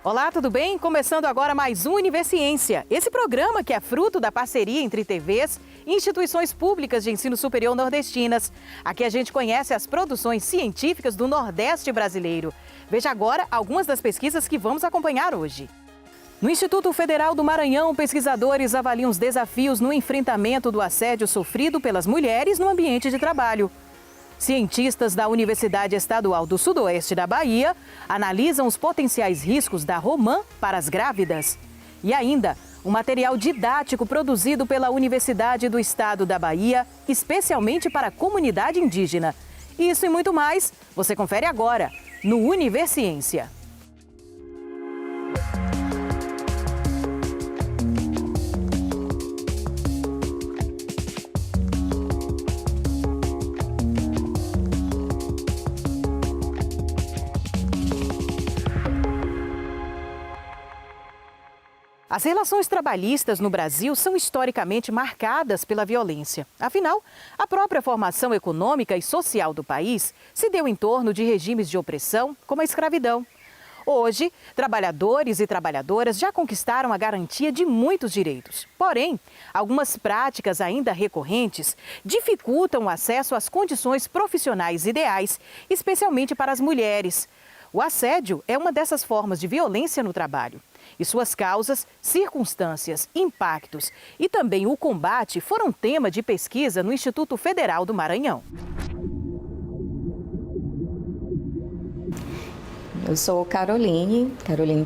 Olá, tudo bem? Começando agora mais um Universiência. Esse programa que é fruto da parceria entre TVs e instituições públicas de ensino superior nordestinas. Aqui a gente conhece as produções científicas do Nordeste brasileiro. Veja agora algumas das pesquisas que vamos acompanhar hoje. No Instituto Federal do Maranhão, pesquisadores avaliam os desafios no enfrentamento do assédio sofrido pelas mulheres no ambiente de trabalho. Cientistas da Universidade Estadual do Sudoeste da Bahia analisam os potenciais riscos da romã para as grávidas. E ainda, um material didático produzido pela Universidade do Estado da Bahia, especialmente para a comunidade indígena. Isso e muito mais, você confere agora no Universiência. As relações trabalhistas no Brasil são historicamente marcadas pela violência. Afinal, a própria formação econômica e social do país se deu em torno de regimes de opressão, como a escravidão. Hoje, trabalhadores e trabalhadoras já conquistaram a garantia de muitos direitos. Porém, algumas práticas ainda recorrentes dificultam o acesso às condições profissionais ideais, especialmente para as mulheres. O assédio é uma dessas formas de violência no trabalho. E suas causas, circunstâncias, impactos e também o combate foram tema de pesquisa no Instituto Federal do Maranhão. Eu sou Caroline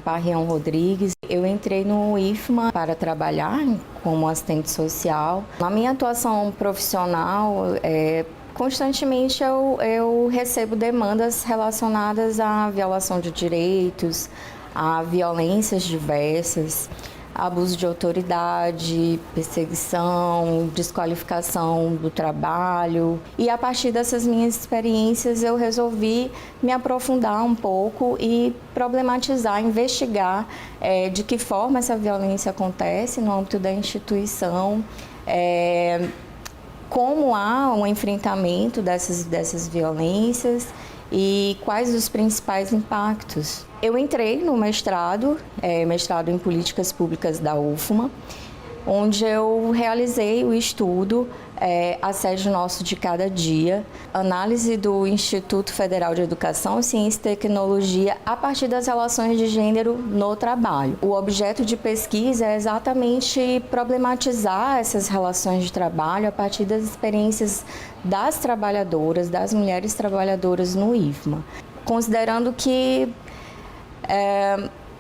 Parrião Rodrigues. Eu entrei no IFMA para trabalhar como assistente social. Na minha atuação profissional, constantemente eu recebo demandas relacionadas à violação de direitos, a violências diversas, abuso de autoridade, perseguição, desqualificação do trabalho. E a partir dessas minhas experiências eu resolvi me aprofundar um pouco e problematizar, investigar de que forma essa violência acontece no âmbito da instituição, como há um enfrentamento dessas violências e quais os principais impactos. Eu entrei no mestrado em Políticas Públicas da UFMA, onde eu realizei o estudo Assédio Nosso de Cada Dia, análise do Instituto Federal de Educação, Ciência e Tecnologia a partir das relações de gênero no trabalho. O objeto de pesquisa é exatamente problematizar essas relações de trabalho a partir das experiências das trabalhadoras, das mulheres trabalhadoras no IFMA, considerando que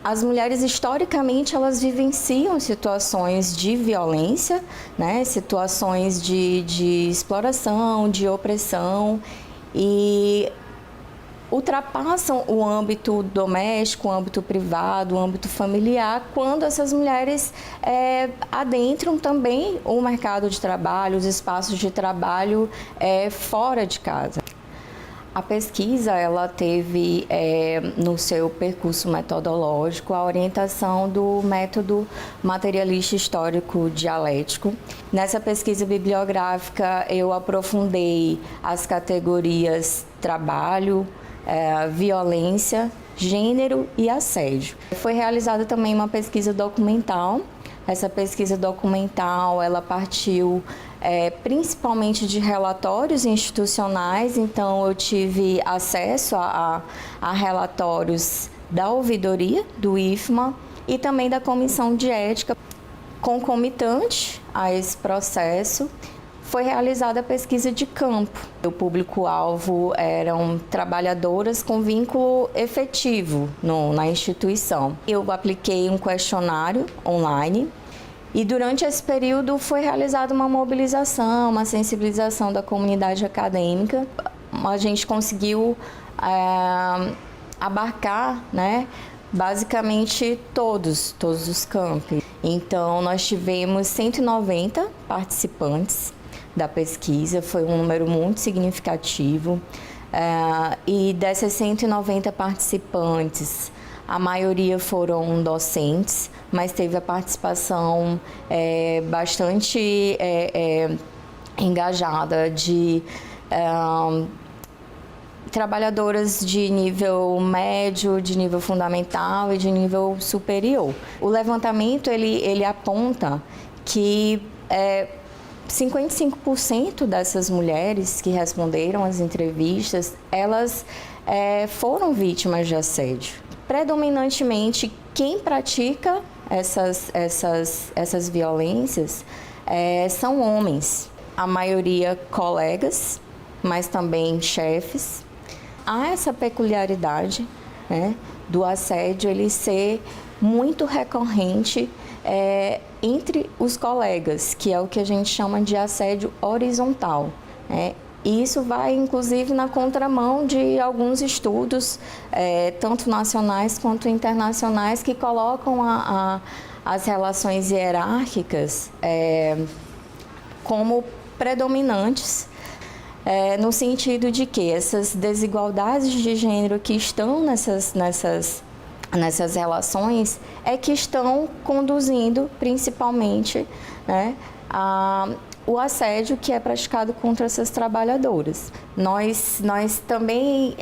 as mulheres, historicamente, elas vivenciam situações de violência, né? Situações de exploração, de opressão e ultrapassam o âmbito doméstico, o âmbito privado, o âmbito familiar, quando essas mulheres adentram também o mercado de trabalho, os espaços de trabalho fora de casa. A pesquisa ela teve no seu percurso metodológico a orientação do método materialista histórico dialético. Nessa pesquisa bibliográfica eu aprofundei as categorias trabalho, violência, gênero e assédio. Foi realizada também uma pesquisa documental. Essa pesquisa documental ela partiu principalmente de relatórios institucionais, então eu tive acesso a relatórios da ouvidoria do IFMA e também da comissão de ética. Concomitante a esse processo, foi realizada a pesquisa de campo. O público-alvo eram trabalhadoras com vínculo efetivo na instituição. Eu apliquei um questionário online e durante esse período foi realizada uma mobilização, uma sensibilização da comunidade acadêmica. A gente conseguiu abarcar, né, basicamente todos os campos. Então, nós tivemos 190 participantes da pesquisa, foi um número muito significativo. E dessas 190 participantes, a maioria foram docentes, mas teve a participação bastante engajada de trabalhadoras de nível médio, de nível fundamental e de nível superior. O levantamento ele aponta que 55% dessas mulheres que responderam às entrevistas, elas foram vítimas de assédio. Predominantemente, quem pratica essas violências são homens, a maioria colegas, mas também chefes. Há essa peculiaridade, né, do assédio ele ser muito recorrente entre os colegas, que é o que a gente chama de assédio horizontal, né? E isso vai, inclusive, na contramão de alguns estudos, tanto nacionais quanto internacionais, que colocam as relações hierárquicas como predominantes, no sentido de que essas desigualdades de gênero que estão nessas relações que estão conduzindo, principalmente, né, o assédio que é praticado contra essas trabalhadoras. Nós também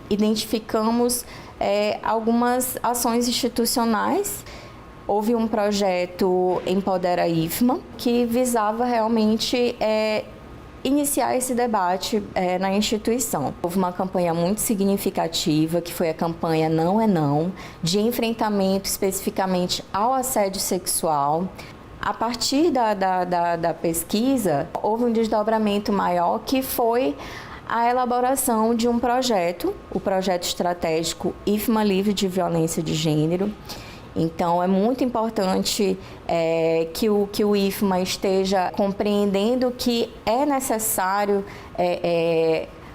identificamos algumas ações institucionais. Houve um projeto Empodera IFMA, que visava realmente iniciar esse debate na instituição. Houve uma campanha muito significativa, que foi a campanha Não é Não, de enfrentamento especificamente ao assédio sexual. A partir da pesquisa, houve um desdobramento maior, que foi a elaboração de um projeto, o projeto estratégico IFMA Livre de Violência de Gênero. Então, é muito importante que o IFMA esteja compreendendo que é necessário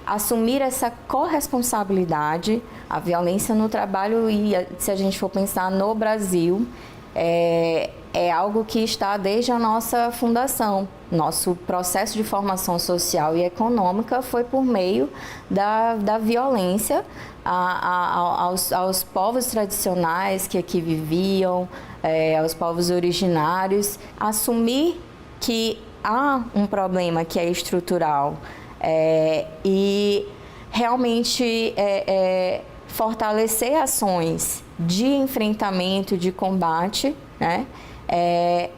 assumir essa corresponsabilidade. A violência no trabalho, e se a gente for pensar no Brasil, é algo que está desde a nossa fundação. Nosso processo de formação social e econômica foi por meio da violência aos povos tradicionais que aqui viviam, aos povos originários. Assumir que há um problema que é estrutural e realmente fortalecer ações de enfrentamento, de combate, né? É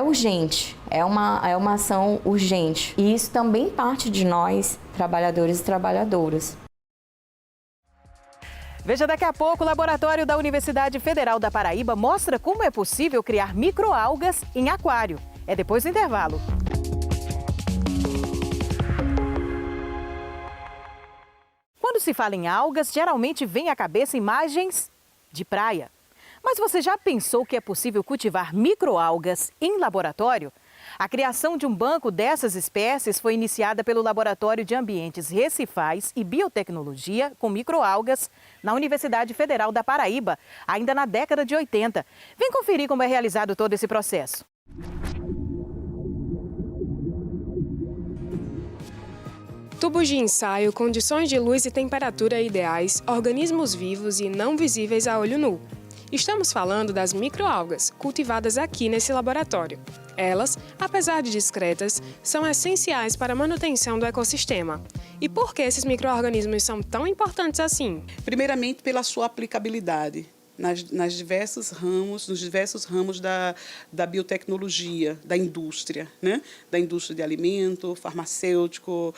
urgente, é uma ação urgente. E isso também parte de nós, trabalhadores e trabalhadoras. Veja daqui a pouco, o laboratório da Universidade Federal da Paraíba mostra como é possível criar microalgas em aquário. É depois do intervalo. Quando se fala em algas, geralmente vem à cabeça imagens de praia. Mas você já pensou que é possível cultivar microalgas em laboratório? A criação de um banco dessas espécies foi iniciada pelo Laboratório de Ambientes Recifais e Biotecnologia com microalgas na Universidade Federal da Paraíba, ainda na década de 80. Vem conferir como é realizado todo esse processo. Tubos de ensaio, condições de luz e temperatura ideais, organismos vivos e não visíveis a olho nu. Estamos falando das microalgas, cultivadas aqui nesse laboratório. Elas, apesar de discretas, são essenciais para a manutenção do ecossistema. E por que esses micro-organismos são tão importantes assim? Primeiramente, pela sua aplicabilidade nos diversos ramos da biotecnologia, da indústria, né? Da indústria de alimento, farmacêutico,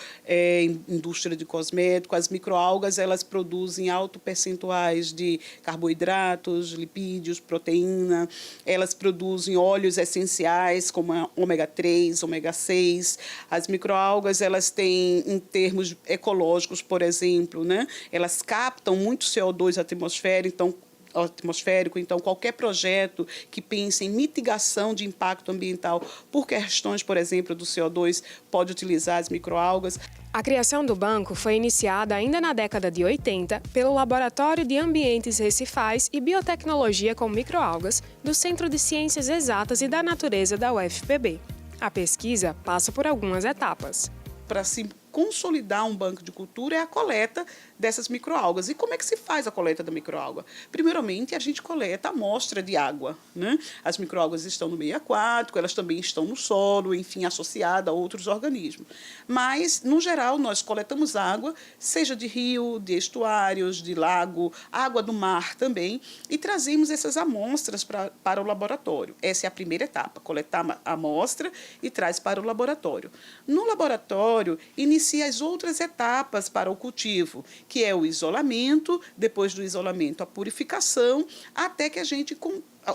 indústria de cosmético. As microalgas, elas produzem altos percentuais de carboidratos, lipídios, proteína. Elas produzem óleos essenciais, como a ômega 3, ômega 6. As microalgas, elas têm, em termos ecológicos, por exemplo, né? Elas captam muito CO2 atmosférico, então qualquer projeto que pense em mitigação de impacto ambiental por questões, por exemplo, do CO2, pode utilizar as microalgas. A criação do banco foi iniciada ainda na década de 80 pelo Laboratório de Ambientes Recifais e Biotecnologia com Microalgas do Centro de Ciências Exatas e da Natureza da UFPB. A pesquisa passa por algumas etapas. Para se consolidar um banco de cultura é a coleta dessas microalgas. E como é que se faz a coleta da microalga? Primeiramente, a gente coleta a amostra de água, né? As microalgas estão no meio aquático, elas também estão no solo, enfim, associadas a outros organismos. Mas, no geral, nós coletamos água, seja de rio, de estuários, de lago, água do mar também, e trazemos essas amostras para o laboratório. Essa é a primeira etapa, coletar a amostra e traz para o laboratório. No laboratório, inicia as outras etapas para o cultivo, que é o isolamento, depois do isolamento a purificação, até que a gente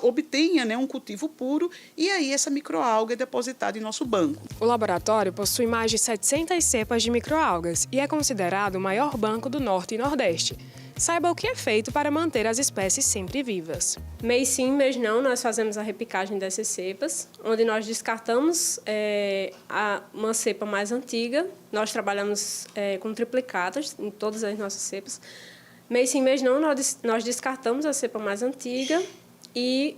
obtenha, né, um cultivo puro, e aí essa microalga é depositada em nosso banco. O laboratório possui mais de 700 cepas de microalgas e é considerado o maior banco do Norte e Nordeste. Saiba o que é feito para manter as espécies sempre vivas. Mês sim, mês não, nós fazemos a repicagem dessas cepas, onde nós descartamos uma cepa mais antiga. Nós trabalhamos com triplicatas em todas as nossas cepas. Mês sim, mês não, nós descartamos a cepa mais antiga e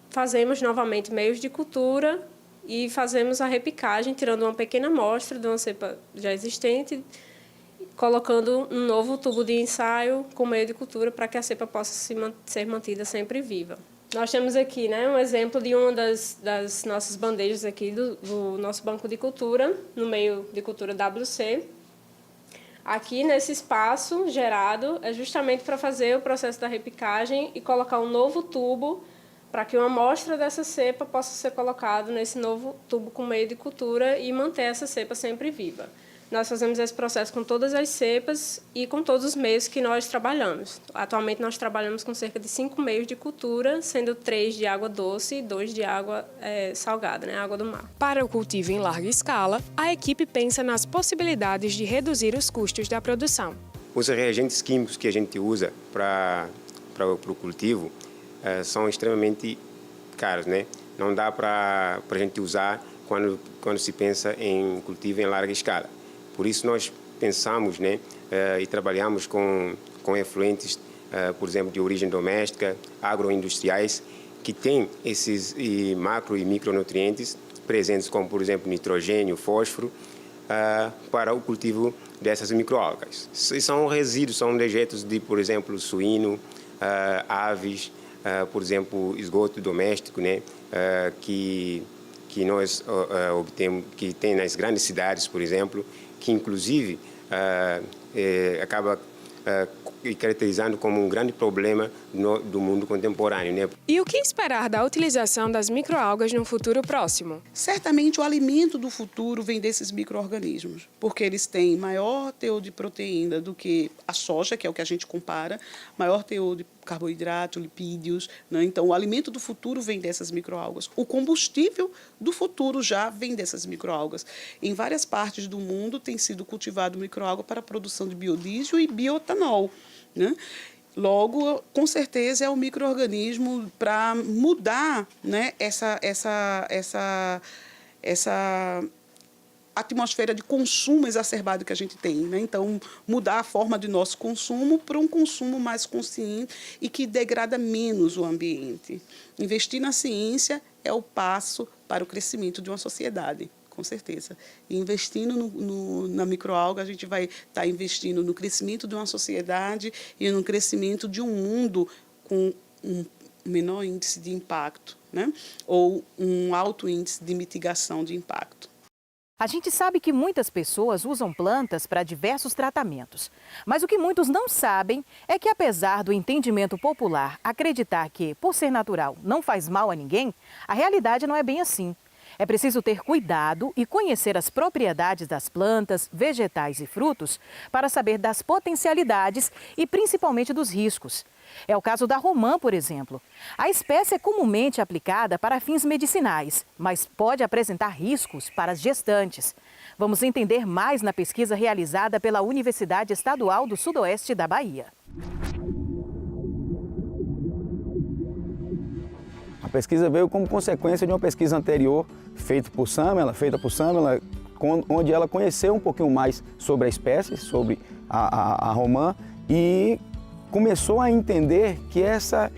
fazemos novamente meios de cultura e fazemos a repicagem, tirando uma pequena amostra de uma cepa já existente, colocando um novo tubo de ensaio com meio de cultura para que a cepa possa ser mantida sempre viva. Nós temos aqui, né, um exemplo de uma das nossas bandejas aqui do nosso banco de cultura, no meio de cultura WC. Aqui, nesse espaço gerado, é justamente para fazer o processo da repicagem e colocar um novo tubo para que uma amostra dessa cepa possa ser colocada nesse novo tubo com meio de cultura e manter essa cepa sempre viva. Nós fazemos esse processo com todas as cepas e com todos os meios que nós trabalhamos. Atualmente, nós trabalhamos com cerca de 5 meios de cultura, sendo 3 de água doce e 2 de água salgada, né, água do mar. Para o cultivo em larga escala, a equipe pensa nas possibilidades de reduzir os custos da produção. Os reagentes químicos que a gente usa para o cultivo são extremamente caros, né? Não dá para a gente usar quando se pensa em cultivo em larga escala. Por isso nós pensamos, né, e trabalhamos com efluentes, por exemplo, de origem doméstica, agroindustriais, que têm esses macro e micronutrientes presentes, como, por exemplo, nitrogênio, fósforo, para o cultivo dessas microalgas. São resíduos, são dejetos de, por exemplo, suíno, aves, por exemplo, esgoto doméstico, né, que nós obtemos, que tem nas grandes cidades, por exemplo, que inclusive acaba caracterizando como um grande problema do mundo contemporâneo, né? E o que esperar da utilização das microalgas no futuro próximo? Certamente o alimento do futuro vem desses micro-organismos, porque eles têm maior teor de proteína do que a soja, que é o que a gente compara, maior teor de carboidrato, lipídios, né? Então, o alimento do futuro vem dessas microalgas. O combustível do futuro já vem dessas microalgas. Em várias partes do mundo tem sido cultivado microalga para a produção de biodiesel e bioetanol, né? Logo, com certeza, é o micro-organismo para mudar, né, essa atmosfera de consumo exacerbado que a gente tem, né? Então, mudar a forma de nosso consumo para um consumo mais consciente e que degrada menos o ambiente. Investir na ciência é o passo para o crescimento de uma sociedade, com certeza. E investindo na microalga, a gente vai estar investindo no crescimento de uma sociedade e no crescimento de um mundo com um menor índice de impacto, né? Ou um alto índice de mitigação de impacto. A gente sabe que muitas pessoas usam plantas para diversos tratamentos. Mas o que muitos não sabem é que, apesar do entendimento popular acreditar que, por ser natural, não faz mal a ninguém, a realidade não é bem assim. É preciso ter cuidado e conhecer as propriedades das plantas, vegetais e frutos para saber das potencialidades e principalmente dos riscos. É o caso da romã, por exemplo. A espécie é comumente aplicada para fins medicinais, mas pode apresentar riscos para as gestantes. Vamos entender mais na pesquisa realizada pela Universidade Estadual do Sudoeste da Bahia. A pesquisa veio como consequência de uma pesquisa anterior feita por Samela, onde ela conheceu um pouquinho mais sobre a espécie, sobre a romã, e começou a entender que essa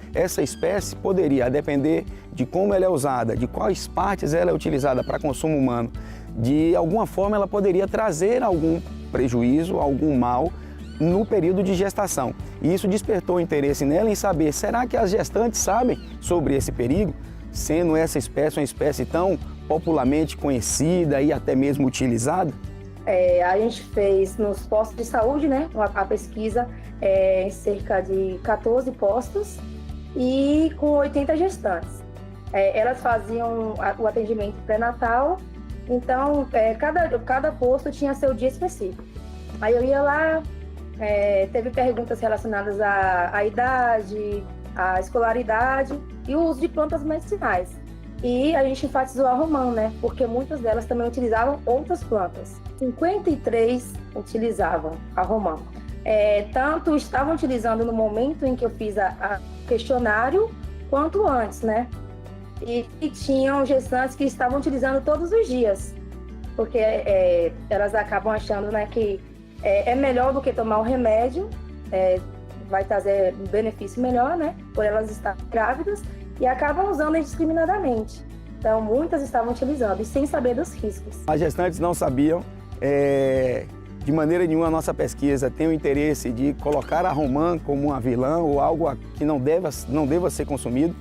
espécie poderia, a depender de como ela é usada, de quais partes ela é utilizada para consumo humano, de alguma forma ela poderia trazer algum prejuízo, algum mal no período de gestação. E isso despertou interesse nela em saber, será que as gestantes sabem sobre esse perigo? Sendo essa espécie uma espécie tão popularmente conhecida e até mesmo utilizada? A gente fez nos postos de saúde, né, a pesquisa em cerca de 14 postos e com 80 gestantes. Elas faziam o atendimento pré-natal, então cada posto tinha seu dia específico. Aí eu ia lá, teve perguntas relacionadas à idade, à escolaridade e o uso de plantas medicinais. E a gente enfatizou a romã, né? Porque muitas delas também utilizavam outras plantas. 53 utilizavam a romã. Tanto estavam utilizando no momento em que eu fiz a questionário, quanto antes, né? E tinham gestantes que estavam utilizando todos os dias, porque elas acabam achando, né, que é melhor do que tomar o remédio, vai trazer um benefício melhor, né? Por elas estarem grávidas, e acabam usando indiscriminadamente. Então, muitas estavam utilizando, e sem saber dos riscos. As gestantes não sabiam, de maneira nenhuma a nossa pesquisa tem o interesse de colocar a romã como uma vilã ou algo que não deva ser consumido,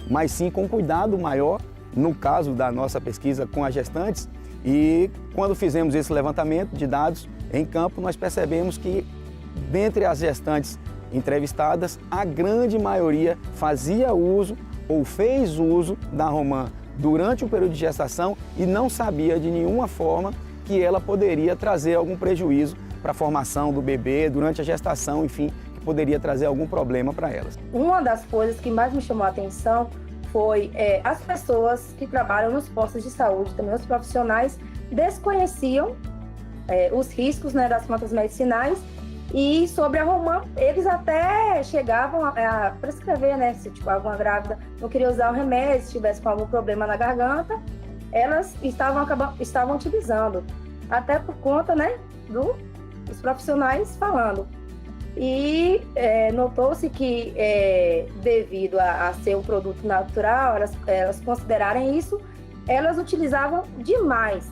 mas sim com cuidado maior, no caso da nossa pesquisa com as gestantes. E quando fizemos esse levantamento de dados em campo, nós percebemos que, dentre as gestantes entrevistadas, a grande maioria fazia uso ou fez uso da romã durante o período de gestação e não sabia de nenhuma forma que ela poderia trazer algum prejuízo para a formação do bebê durante a gestação, enfim, que poderia trazer algum problema para elas. Uma das coisas que mais me chamou a atenção foi as pessoas que trabalham nos postos de saúde, também os profissionais, desconheciam os riscos, né, das plantas medicinais. E sobre a romã, eles até chegavam a prescrever, né? Se alguma grávida não queria usar o remédio, se tivesse com algum problema na garganta, elas estavam utilizando. Até por conta, né, dos profissionais falando. E notou-se que, devido a ser um produto natural, elas considerarem isso, elas utilizavam demais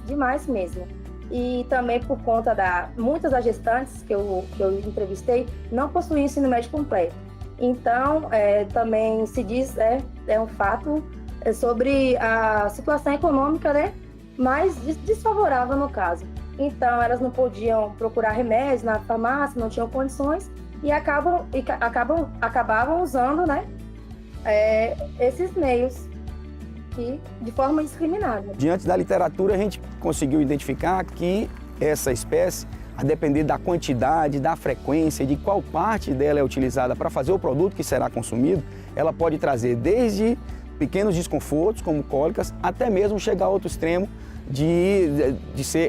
mesmo. E também por conta muitas das gestantes que eu entrevistei não possuíam ensino médio completo. Então, também se diz, um fato sobre a situação econômica, né, mais desfavorável no caso. Então, elas não podiam procurar remédios na farmácia, não tinham condições e acabavam usando, né, esses meios de forma indiscriminada. Diante da literatura, a gente conseguiu identificar que essa espécie, a depender da quantidade, da frequência, de qual parte dela é utilizada para fazer o produto que será consumido, ela pode trazer desde pequenos desconfortos, como cólicas, até mesmo chegar a outro extremo de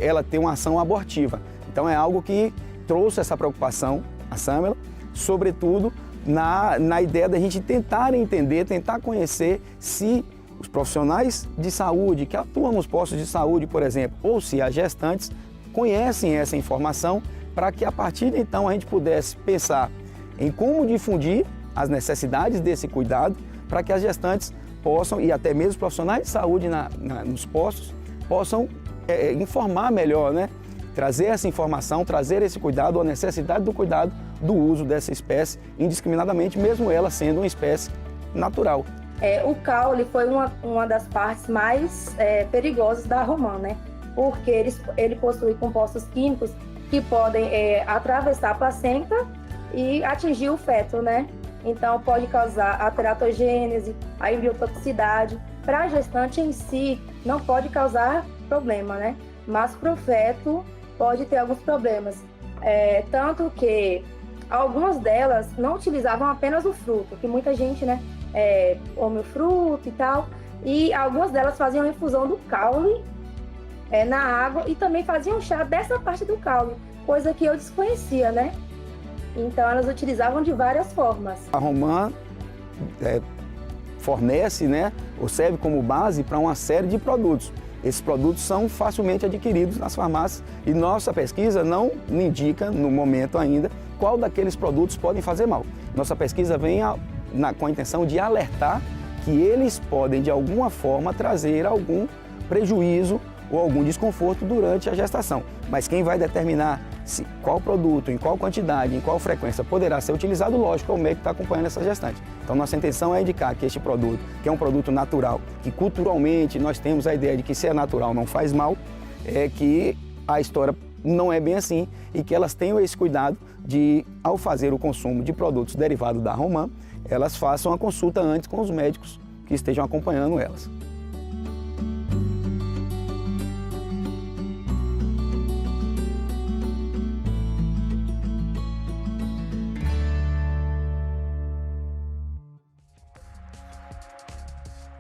ela ter uma ação abortiva. Então é algo que trouxe essa preocupação a Samela, sobretudo na ideia da gente tentar entender, tentar conhecer se os profissionais de saúde que atuam nos postos de saúde, por exemplo, ou se as gestantes conhecem essa informação, para que a partir de então a gente pudesse pensar em como difundir as necessidades desse cuidado, para que as gestantes possam, e até mesmo os profissionais de saúde nos postos, possam informar melhor, né? Trazer essa informação, trazer esse cuidado, a necessidade do cuidado do uso dessa espécie indiscriminadamente, mesmo ela sendo uma espécie natural. O caule foi uma das partes mais perigosas da romã, né? Porque ele possui compostos químicos que podem atravessar a placenta e atingir o feto, né? Então, pode causar a teratogênese, a embriotoxicidade. Para a gestante em si, não pode causar problema, né? Mas para o feto, pode ter alguns problemas. Tanto que algumas delas não utilizavam apenas o fruto, que muita gente, né? Come o fruto e tal, e algumas delas faziam infusão do caule na água e também faziam chá dessa parte do caule, coisa que eu desconhecia, né? Então elas utilizavam de várias formas. A romã fornece, né, ou serve como base para uma série de produtos. Esses produtos são facilmente adquiridos nas farmácias e nossa pesquisa não indica, no momento ainda, qual daqueles produtos podem fazer mal. Nossa pesquisa vem com a intenção de alertar que eles podem, de alguma forma, trazer algum prejuízo ou algum desconforto durante a gestação. Mas quem vai determinar qual produto, em qual quantidade, em qual frequência poderá ser utilizado, lógico, é o médico que está acompanhando essa gestante. Então, nossa intenção é indicar que este produto, que é um produto natural, que culturalmente nós temos a ideia de que se é natural não faz mal, é que a história não é bem assim e que elas tenham esse cuidado de, ao fazer o consumo de produtos derivados da romã, elas façam a consulta antes com os médicos que estejam acompanhando elas.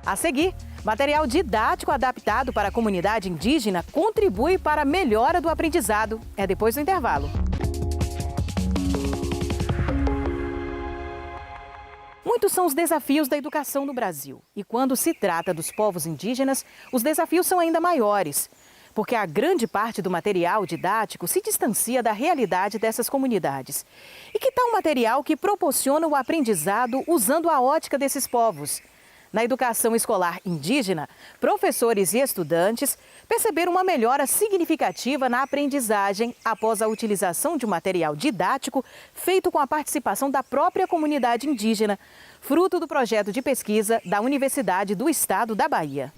A seguir, material didático adaptado para a comunidade indígena contribui para a melhora do aprendizado. É depois do intervalo. Muitos são os desafios da educação no Brasil. E quando se trata dos povos indígenas, os desafios são ainda maiores. Porque a grande parte do material didático se distancia da realidade dessas comunidades. E que tal um material que proporciona o aprendizado usando a ótica desses povos? Na educação escolar indígena, professores e estudantes perceberam uma melhora significativa na aprendizagem após a utilização de um material didático feito com a participação da própria comunidade indígena, fruto do projeto de pesquisa da Universidade do Estado da Bahia.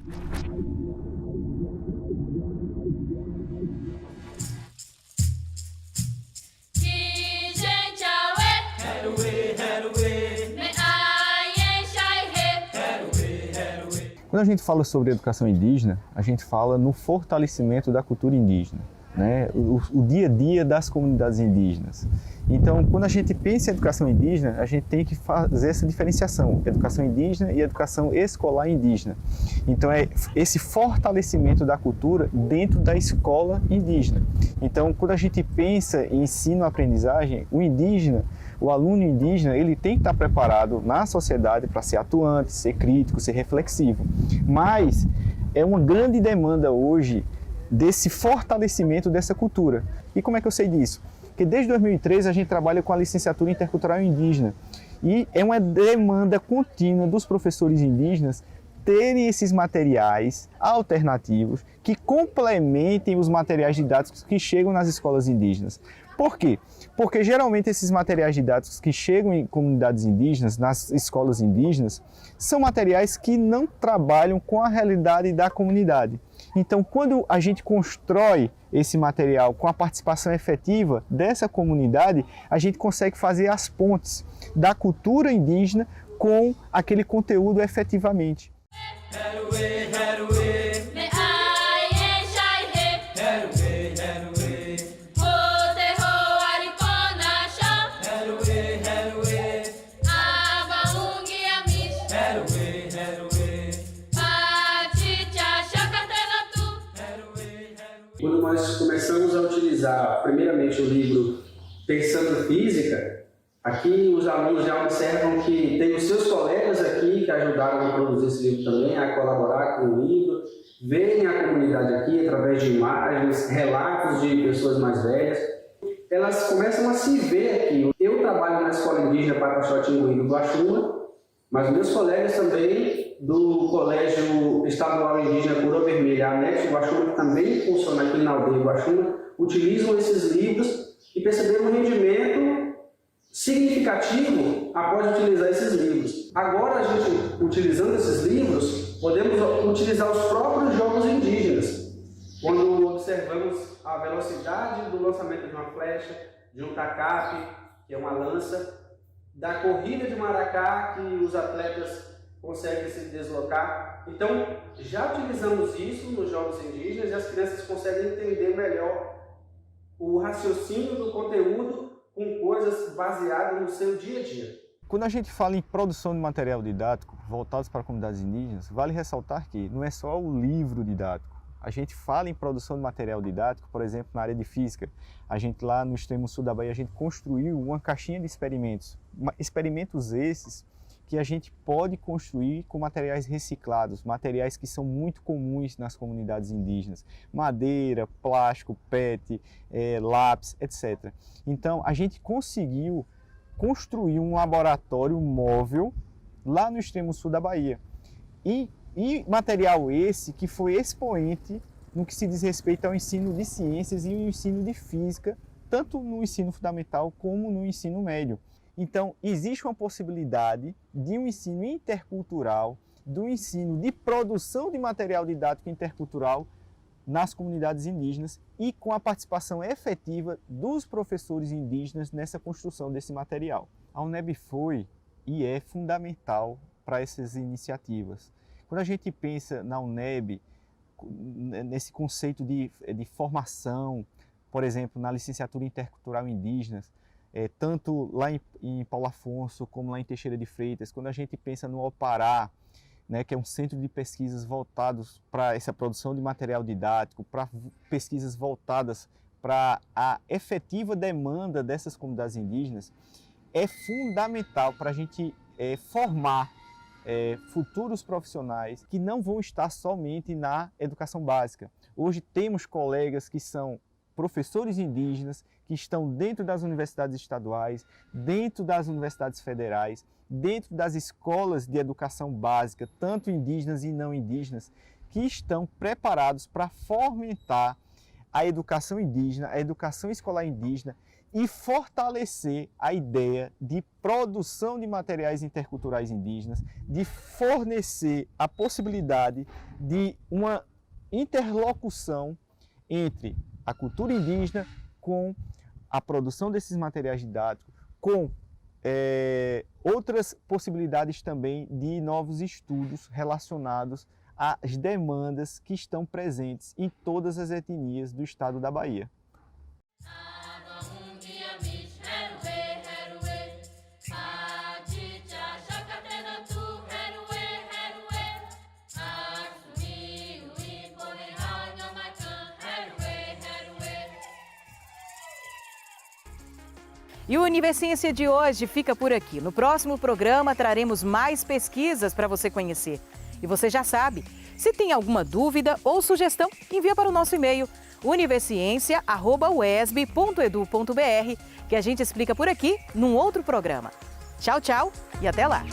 Quando a gente fala sobre educação indígena, a gente fala no fortalecimento da cultura indígena, né? O dia a dia das comunidades indígenas. Então, quando a gente pensa em educação indígena, a gente tem que fazer essa diferenciação, educação indígena e educação escolar indígena. Então, é esse fortalecimento da cultura dentro da escola indígena. Então, quando a gente pensa em ensino-aprendizagem, o aluno indígena, ele tem que estar preparado na sociedade para ser atuante, ser crítico, ser reflexivo. Mas é uma grande demanda hoje desse fortalecimento dessa cultura. E como é que eu sei disso? Porque desde 2013 a gente trabalha com a licenciatura intercultural indígena e é uma demanda contínua dos professores indígenas terem esses materiais alternativos que complementem os materiais didáticos que chegam nas escolas indígenas. Por quê? Porque geralmente esses materiais didáticos que chegam em comunidades indígenas, nas escolas indígenas, são materiais que não trabalham com a realidade da comunidade. Então, quando a gente constrói esse material com a participação efetiva dessa comunidade, a gente consegue fazer as pontes da cultura indígena com aquele conteúdo efetivamente. Quando nós começamos a utilizar, primeiramente, o livro Pensando Física, aqui os alunos já observam que tem os seus colegas aqui que ajudaram a produzir esse livro também, a colaborar com o livro, veem a comunidade aqui através de imagens, relatos de pessoas mais velhas. Elas começam a se ver aqui. Eu trabalho na Escola Indígena Pataxó-Tingui do Guaxuma, mas meus colegas também do Colégio Estadual Indígena Coroa Vermelha, Anexo Guaxuma, que também funciona aqui na aldeia Guaxuma, utilizam esses livros e perceberam um rendimento significativo após utilizar esses livros. Agora, a gente, utilizando esses livros, podemos utilizar os próprios jogos indígenas. Quando observamos a velocidade do lançamento de uma flecha, de um tacape, que é uma lança, da corrida de maracá, que os atletas conseguem se deslocar. Então, já utilizamos isso nos jogos indígenas e as crianças conseguem entender melhor o raciocínio do conteúdo com coisas baseadas no seu dia a dia. Quando a gente fala em produção de material didático voltados para comunidades indígenas, vale ressaltar que não é só o livro didático. A gente fala em produção de material didático, por exemplo, na área de física. A gente lá no extremo sul da Bahia, a gente construiu uma caixinha de experimentos. Experimentos esses que a gente pode construir com materiais reciclados, materiais que são muito comuns nas comunidades indígenas. Madeira, plástico, PET, lápis, etc. Então, a gente conseguiu construir um laboratório móvel lá no extremo sul da Bahia. E material esse que foi expoente no que se diz respeito ao ensino de ciências e ao ensino de física tanto no ensino fundamental como no ensino médio. Então, existe uma possibilidade de um ensino intercultural, do ensino de produção de material didático intercultural nas comunidades indígenas e com a participação efetiva dos professores indígenas nessa construção desse material. A UNEB foi e é fundamental para essas iniciativas. Quando a gente pensa na UNEB, nesse conceito de formação, por exemplo, na licenciatura intercultural indígenas, tanto lá em Paulo Afonso como lá em Teixeira de Freitas, quando a gente pensa no Opará, né, que é um centro de pesquisas voltados para essa produção de material didático, para pesquisas voltadas para a efetiva demanda dessas comunidades indígenas, é fundamental para a gente formar futuros profissionais que não vão estar somente na educação básica. Hoje temos colegas que são professores indígenas que estão dentro das universidades estaduais, dentro das universidades federais, dentro das escolas de educação básica, tanto indígenas e não indígenas, que estão preparados para fomentar a educação indígena, a educação escolar indígena e fortalecer a ideia de produção de materiais interculturais indígenas, de fornecer a possibilidade de uma interlocução entre a cultura indígena com a produção desses materiais didáticos, com outras possibilidades também de novos estudos relacionados às demandas que estão presentes em todas as etnias do estado da Bahia. E o Universiência de hoje fica por aqui. No próximo programa traremos mais pesquisas para você conhecer. E você já sabe, se tem alguma dúvida ou sugestão, envia para o nosso e-mail universiencia@uesb.edu.br, que a gente explica por aqui num outro programa. Tchau, tchau e até lá!